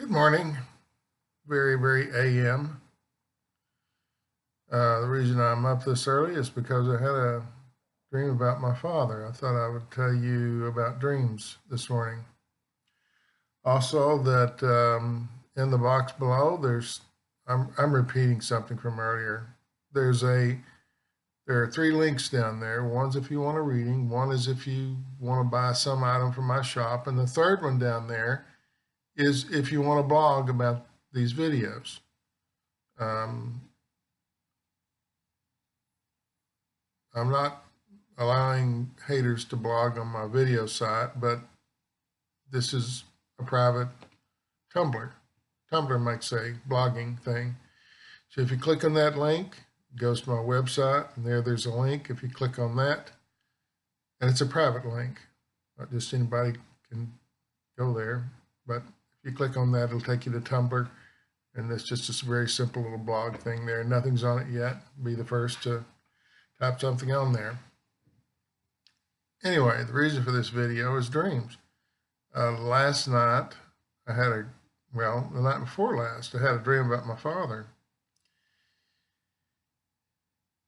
Good morning, very AM. The reason I'm up this early is because I had a dream about my father. I thought I would tell you about dreams this morning. Also, that in the box below, I'm repeating something from earlier. There are 3 links down there. One's if you want a reading, one is if you want to buy some item from my shop, and the third one down there is if you want to blog about these videos. Um, I'm not allowing haters to blog on my video site, but this is a private Tumblr. Tumblr makes a blogging thing. So if you click on that link, it goes to my website, and there's a link. If you click on that, and it's a private link, not just anybody can go there, but if you click on that, it'll take you to Tumblr, and it's just a very simple little blog thing there. Nothing's on it yet. Be the first to type something on there. Anyway, the reason for this video is dreams. Last night, the night before last, I had a dream about my father.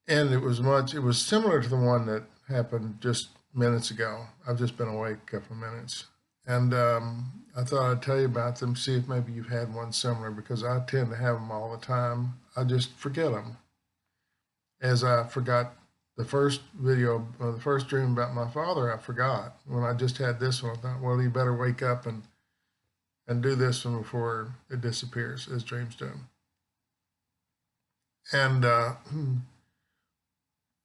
And it was similar to the one that happened just minutes ago. I've just been awake a couple of minutes. And I thought I'd tell you about them, see if maybe you've had one similar, because I tend to have them all the time. I just forget them. As I forgot the first dream about my father, I forgot. When I just had this one, I thought, well, you better wake up and do this one before it disappears, as dreams do. And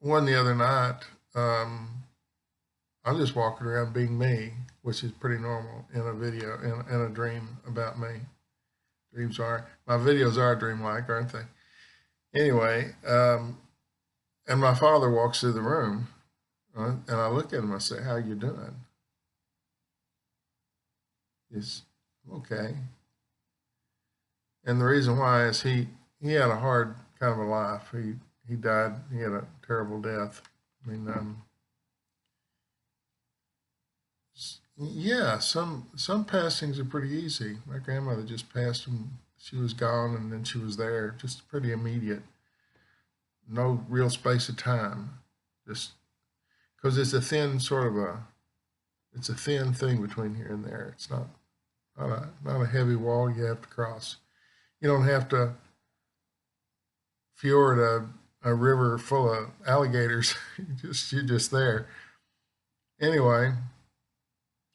one the other night, I'm just walking around being me, which is pretty normal in a video, in a dream about me. My videos are dreamlike, aren't they? Anyway, and my father walks through the room, and I look at him, I say, how you doing? He's okay. And the reason why is he had a hard kind of a life. He died, he had a terrible death. I mean, yeah, some passings are pretty easy. My grandmother just passed, and she was gone, and then she was there, just pretty immediate. No real space of time, just because it's a thin it's a thin thing between here and there. It's not a heavy wall you have to cross. You don't have to fjord a river full of alligators. You're just there. Anyway,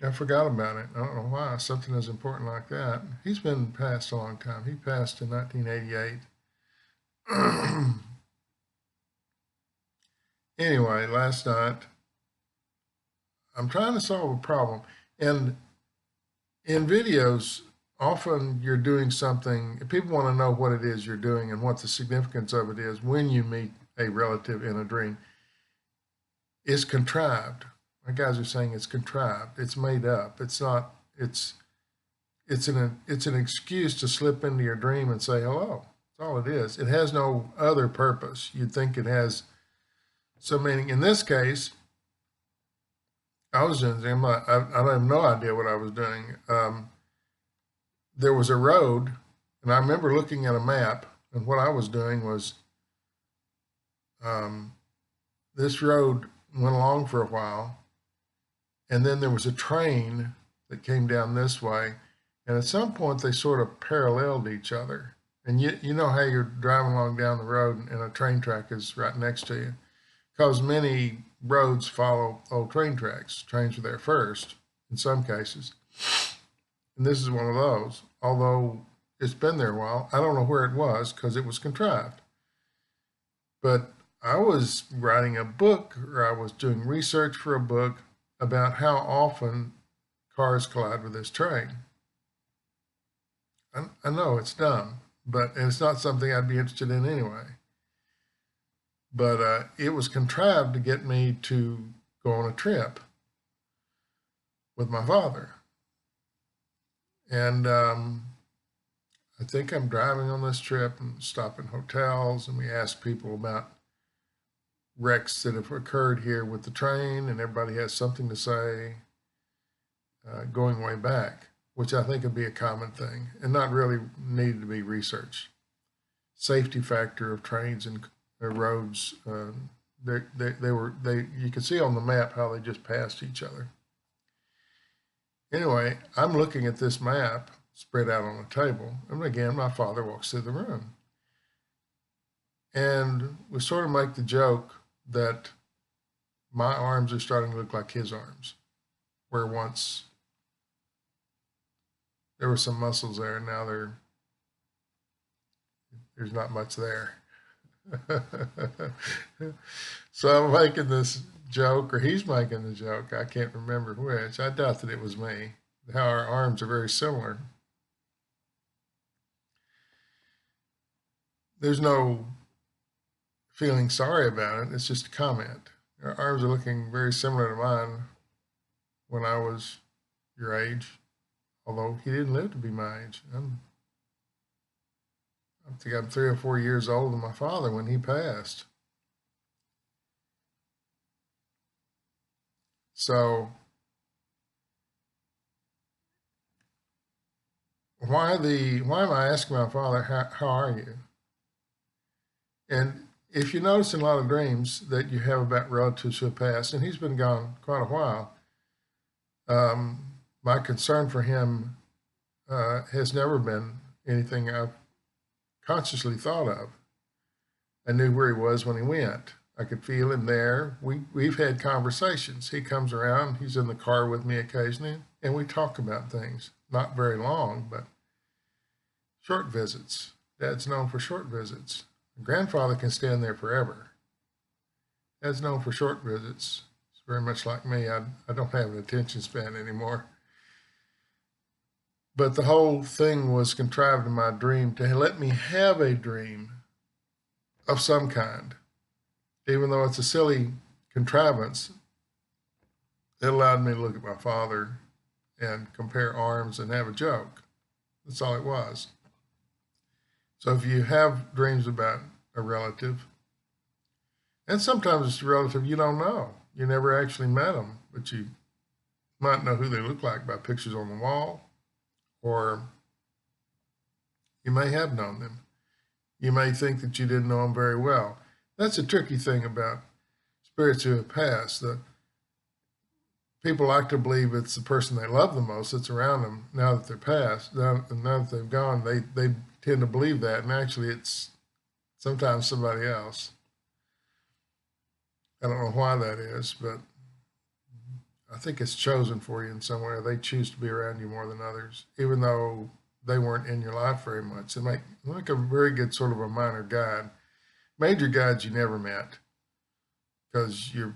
I forgot about it. I don't know why. Something as important like that. He's been passed a long time. He passed in 1988. Anyway, last night, I'm trying to solve a problem. And in videos, often you're doing something, people want to know what it is you're doing and what the significance of it is when you meet a relative in a dream. It's contrived. My guys are saying it's contrived. It's made up. It's not, it's an excuse to slip into your dream and say hello. That's all it is. It has no other purpose. You'd think it has some meaning. In this case, I was doing the I have no idea what I was doing. There was a road, and I remember looking at a map, and what I was doing was this road went along for a while, and then there was a train that came down this way, and at some point they sort of paralleled each other. And you know how you're driving along down the road and a train track is right next to you, because many roads follow old train tracks. Trains were there first in some cases. And this is one of those, although it's been there a while. I don't know where it was because it was contrived. But I was writing a book, or I was doing research for a book about how often cars collide with this train. I know it's dumb, and it's not something I'd be interested in anyway. But it was contrived to get me to go on a trip with my father. And I think I'm driving on this trip and stopping hotels, and we ask people about wrecks that have occurred here with the train, and everybody has something to say going way back. which I think would be a common thing and not really needed to be researched. Safety factor of trains and roads. You could see on the map how they just passed each other. Anyway, I'm looking at this map spread out on the table, and again, my father walks through the room. And we sort of make the joke that my arms are starting to look like his arms, where once there were some muscles there, and now there's not much there. So I'm making this joke, or he's making the joke. I can't remember which. I doubt that it was me. How our arms are very similar. There's no feeling sorry about it. It's just a comment. Our arms are looking very similar to mine when I was your age, although he didn't live to be my age. I think I'm 3 or 4 years older than my father when he passed. So why am I asking my father, how are you? And if you notice in a lot of dreams that you have about relatives who have passed, and he's been gone quite a while, my concern for him has never been anything I've consciously thought of. I knew where he was when he went. I could feel him there. We've had conversations. He comes around, he's in the car with me occasionally, and we talk about things. Not very long, but short visits. Dad's known for short visits. Grandfather can stand there forever. Dad's known for short visits. It's very much like me. I don't have an attention span anymore. But the whole thing was contrived in my dream to let me have a dream of some kind. Even though it's a silly contrivance, it allowed me to look at my father and compare arms and have a joke. That's all it was. So if you have dreams about a relative, and sometimes it's a relative you don't know, you never actually met them, but you might know who they look like by pictures on the wall, or you may have known them. You may think that you didn't know them very well. That's a tricky thing about spirits who have passed. The people like to believe it's the person they love the most that's around them now that they're passed. Now that they've gone, they tend to believe that, and actually it's sometimes somebody else. I don't know why that is, but I think it's chosen for you in some way. They choose to be around you more than others, even though they weren't in your life very much. They make a very good sort of a minor guide. Major guides you never met, because your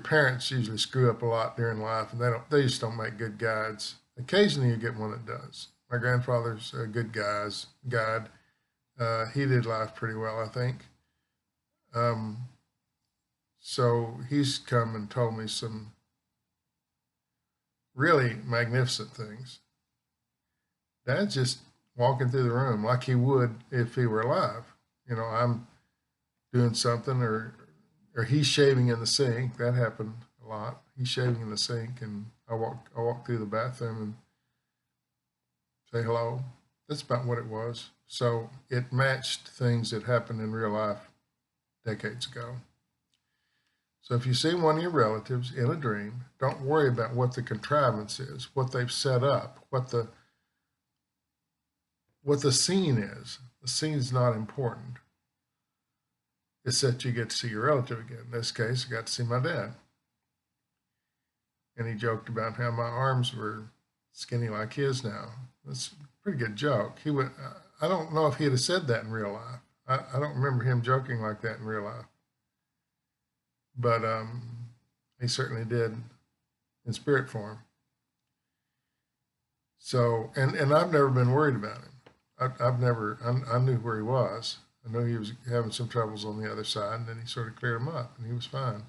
parents usually screw up a lot during life, and they just don't make good guides. Occasionally you get one that does. My grandfather's a good guide. He did life pretty well, I think. So he's come and told me some really magnificent things. Dad's just walking through the room like he would if he were alive. I'm doing something, or he's shaving in the sink. That happened a lot. He's shaving in the sink, and I walk through the bathroom and say hello. That's about what it was. So it matched things that happened in real life decades ago. So if you see one of your relatives in a dream, don't worry about what the contrivance is, what they've set up, what the scene is. The scene's not important. It's that you get to see your relative again. In this case, I got to see my dad. And he joked about how my arms were skinny like his now. That's a pretty good joke. I don't know if he'd have said that in real life. I don't remember him joking like that in real life. But he certainly did in spirit form. So, and I've never been worried about him. I knew where he was. I knew he was having some troubles on the other side, and then he sort of cleared them up, and he was fine.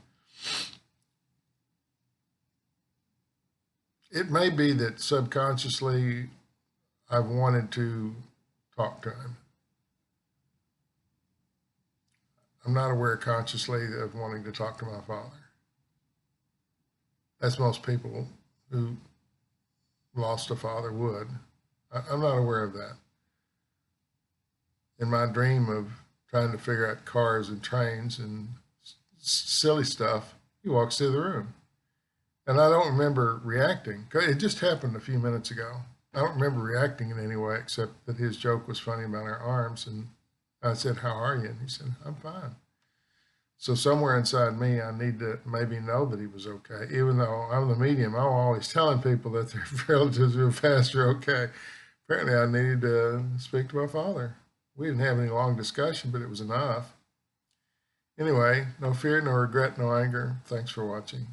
It may be that subconsciously I've wanted to talk to him. I'm not aware consciously of wanting to talk to my father. That's most people who lost a father would. I'm not aware of that. In my dream of trying to figure out cars and trains and silly stuff, he walks through the room. And I don't remember reacting. It just happened a few minutes ago. I don't remember reacting in any way except that his joke was funny about our arms. And I said, "How are you?" And he said, "I'm fine." So somewhere inside me, I need to maybe know that he was okay. Even though I'm the medium, I'm always telling people that their relatives who have passed are okay. Apparently, I needed to speak to my father. We didn't have any long discussion, but it was enough. Anyway, no fear, no regret, no anger. Thanks for watching.